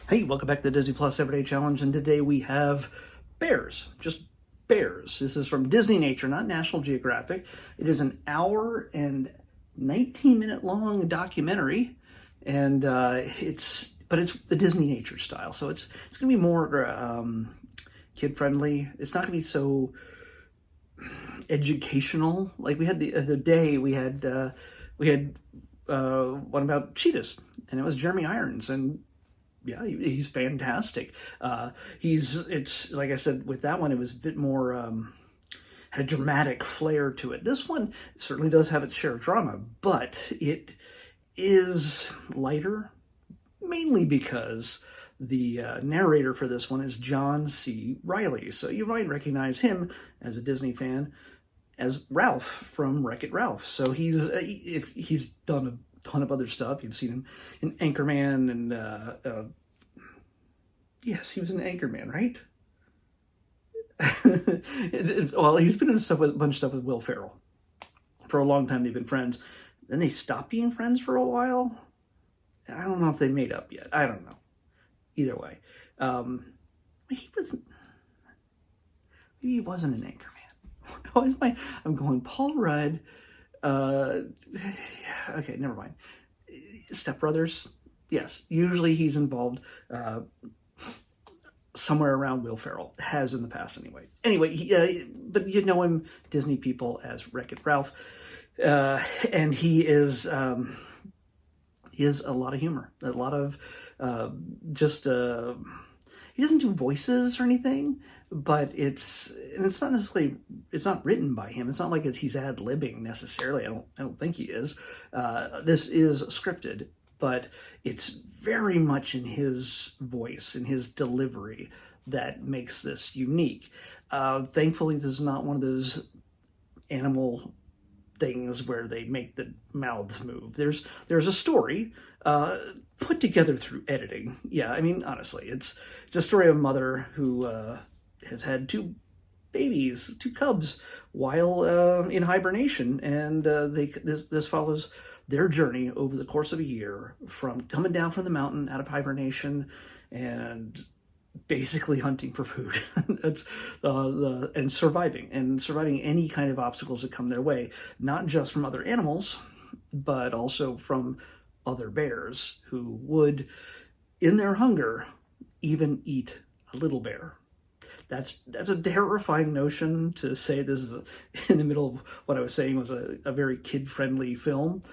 Hey, welcome back to the Disney Plus Everyday Challenge, and today we have bears, just bears. This is from Disneynature, not National Geographic. It is an hour and 19-minute long documentary, and it's the Disneynature style, so it's going to be more kid friendly. It's not going to be so educational. Like we had the other day, we had one about cheetahs, and it was Jeremy Irons, and yeah, he's fantastic. It's like I said with that one, it was a bit more had a dramatic flair to it. This one certainly does have its share of drama, but it is lighter, mainly because the narrator for this one is John C. Reilly. So you might recognize him as a Disney fan as Ralph from Wreck-It Ralph. So if he's done a ton of other stuff. You've seen him in Anchorman, and yes, he was in Anchorman, right? Well, he's been in a bunch of stuff with Will Ferrell. For a long time, they've been friends. Then they stopped being friends for a while. I don't know if they made up yet. I don't know. Either way, he wasn't. Maybe he wasn't an Anchorman. I'm going Paul Rudd. Okay, never mind. Step Brothers, yes. Usually he's involved somewhere around Will Ferrell. Has in the past anyway. Anyway, but you know him, Disney people, as Wreck-It Ralph. And he is a lot of humor. A lot of he doesn't do voices or anything, but it's not written by him. It's not like he's ad-libbing necessarily. I don't think he is. This is scripted, but it's very much in his voice, in his delivery, that makes this unique. Thankfully, this is not one of those animal things where they make the mouths move. There's a story put together through editing. Yeah, I mean, honestly, it's a story of a mother who has had two cubs, while in hibernation, and this follows their journey over the course of a year from coming down from the mountain out of hibernation and basically hunting for food. That's and surviving any kind of obstacles that come their way, not just from other animals, but also from other bears who would, in their hunger, even eat a little bear. That's a terrifying notion to say. This is in the middle of what I was saying was a very kid-friendly film,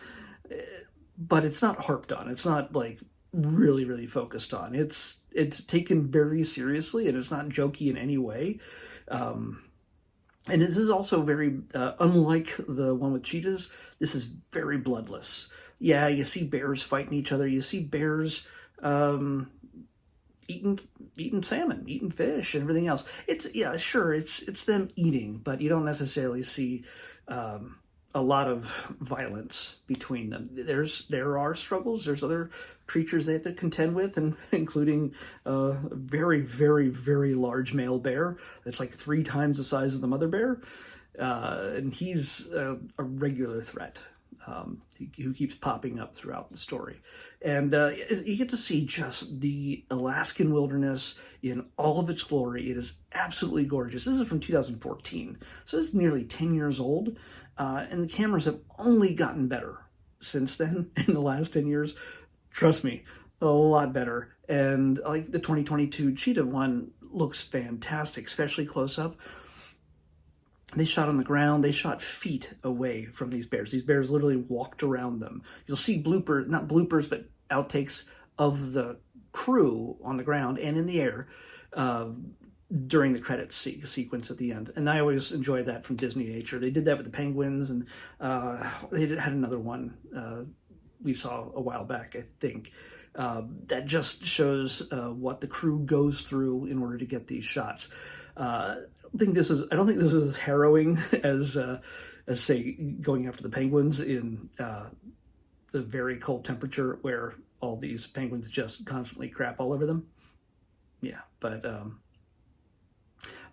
but it's not harped on. It's not like really, really focused on. It's taken very seriously, and it's not jokey in any way. And this is also very, unlike the one with cheetahs, this is very bloodless. Yeah, you see bears fighting each other. You see bears eating salmon, eating fish, and everything else. It's them eating, but you don't necessarily see a lot of violence between them. There are struggles. There's other creatures they have to contend with, and including a very, very, very large male bear that's like 3 times the size of the mother bear, and he's a regular threat. Who keeps popping up throughout the story. And you get to see just the Alaskan wilderness in all of its glory. It is absolutely gorgeous. This is from 2014, so it's nearly 10 years old, and the cameras have only gotten better since then in the last 10 years. Trust me, a lot better. And like the 2022 cheetah one looks fantastic, especially close up. They shot on the ground. They shot feet away from these bears. These bears literally walked around them. You'll see not bloopers, but outtakes of the crew on the ground and in the air during the credits sequence at the end. And I always enjoy that from Disneynature. They did that with the penguins, and they had another one we saw a while back, I think, that just shows what the crew goes through in order to get these shots. I don't think this is as harrowing as say going after the penguins in the very cold temperature where all these penguins just constantly crap all over them. Yeah, but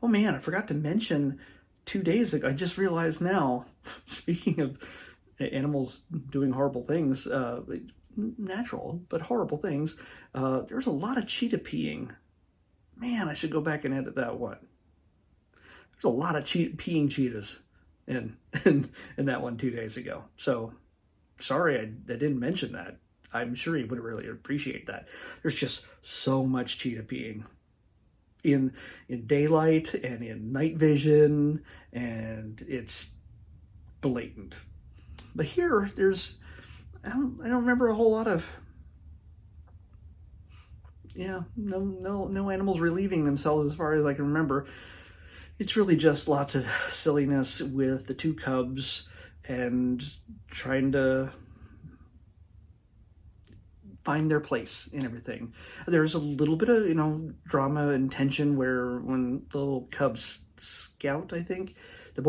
oh man, I forgot to mention 2 days ago. I just realized now. Speaking of animals doing horrible things, natural but horrible things. There's a lot of cheetah peeing. Man, I should go back and edit that one. There's a lot of peeing cheetahs in that one 2 days ago. So sorry I didn't mention that. I'm sure he would really appreciate that. There's just so much cheetah peeing in daylight and in night vision, and it's blatant. But here, I don't remember a whole lot of no animals relieving themselves as far as I can remember. It's really just lots of silliness with the two cubs and trying to find their place in everything. There's a little bit of, drama and tension where when the little cubs Scout, I think, there's a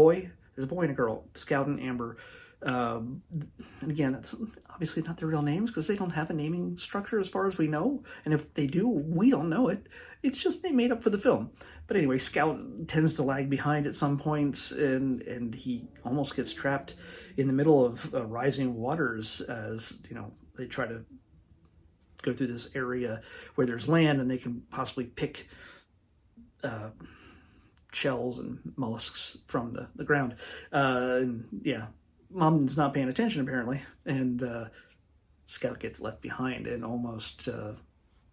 boy and a girl, Scout and Amber. And again, that's obviously not their real names because they don't have a naming structure as far as we know. And if they do, we don't know it. It's just they made up for the film. But anyway, Scout tends to lag behind at some points, and he almost gets trapped in the middle of rising waters as, they try to go through this area where there's land and they can possibly pick shells and mollusks from the ground. Mom's not paying attention apparently, and Scout gets left behind and almost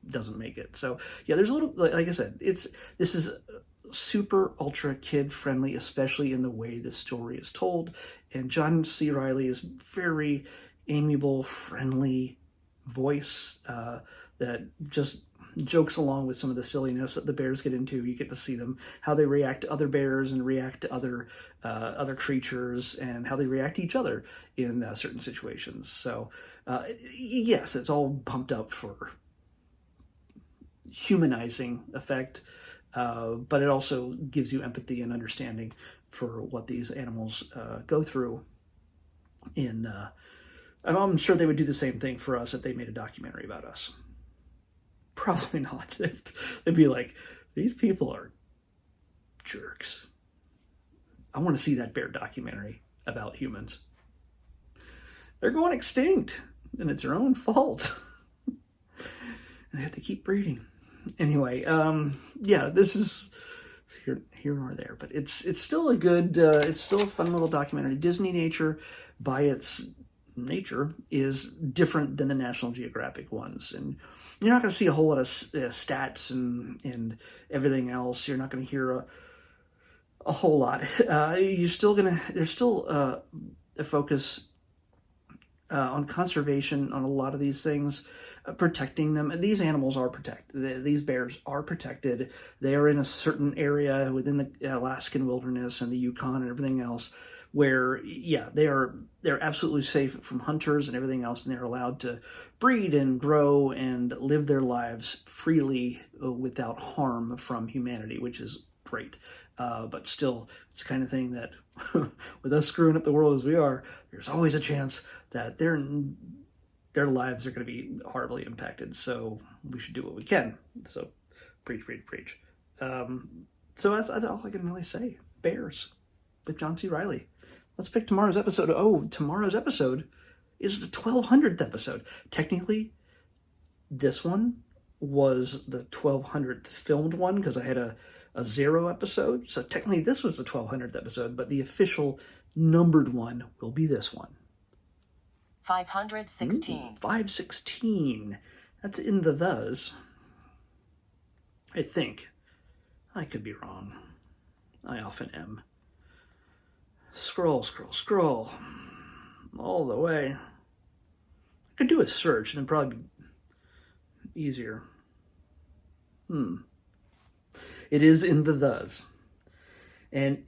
doesn't make it. So yeah, there's a little, like I said, this is super ultra kid friendly, especially in the way the story is told. And John C. Reilly is very amiable, friendly voice that just jokes along with some of the silliness that the bears get into. You get to see them, how they react to other bears and react to other creatures, and how they react to each other in certain situations. So yes, it's all pumped up for humanizing effect, but it also gives you empathy and understanding for what these animals go through. I'm sure they would do the same thing for us if they made a documentary about us. Probably not. They'd be like, these people are jerks. I want to see that bear documentary about humans. They're going extinct, and it's their own fault. They have to keep breeding. Anyway, this is here nor there, but it's still a good, it's still a fun little documentary. Disneynature, by its nature, is different than the National Geographic ones, and you're not going to see a whole lot of stats and everything else. You're not going to hear a whole lot. There's still a focus on conservation on a lot of these things, protecting them. And these animals are protected. These bears are protected. They are in a certain area within the Alaskan wilderness and the Yukon and everything else, where they're absolutely safe from hunters and everything else, and they're allowed to breed and grow and live their lives freely without harm from humanity, which is great. But still, it's the kind of thing that with us screwing up the world as we are, there's always a chance that their lives are going to be horribly impacted. So we should do what we can. So preach. So that's all I can really say. Bears with John C. Reilly. Let's pick tomorrow's episode. Oh, tomorrow's episode is the 1200th episode. Technically, this one was the 1200th filmed one because I had a 0 episode. So technically this was the 1200th episode, but the official numbered one will be this one. 516. 516. That's in the thus. I think. I could be wrong. I often am. Scroll. All the way. I could do a search and it'd probably be easier. It is in the thus. And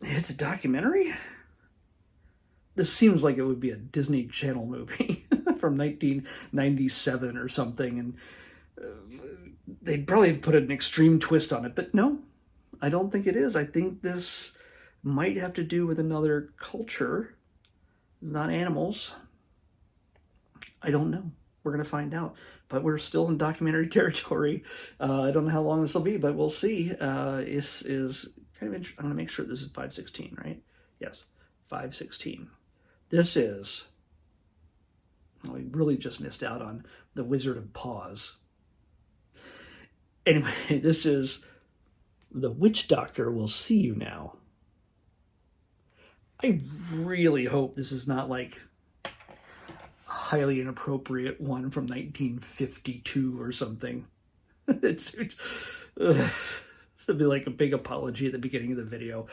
it's a documentary? This seems like it would be a Disney Channel movie from 1997 or something. And they'd probably put an extreme twist on it. But no, I don't think it is. I think this might have to do with another culture. It's not animals. I don't know. We're going to find out. But we're still in documentary territory. I don't know how long this will be, but we'll see. This is kind of interesting. I'm going to make sure this is 516, right? Yes, 516. This is We really just missed out on the Wizard of Paws. Anyway, this is The Witch Doctor Will See You Now. I really hope this is not like a highly inappropriate one from 1952 or something. It's it'll be like a big apology at the beginning of the video.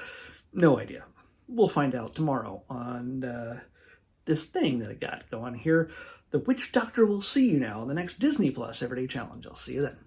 No idea. We'll find out tomorrow on this thing that I got going here. The Witch Doctor Will See You Now on the next Disney Plus Everyday Challenge. I'll see you then.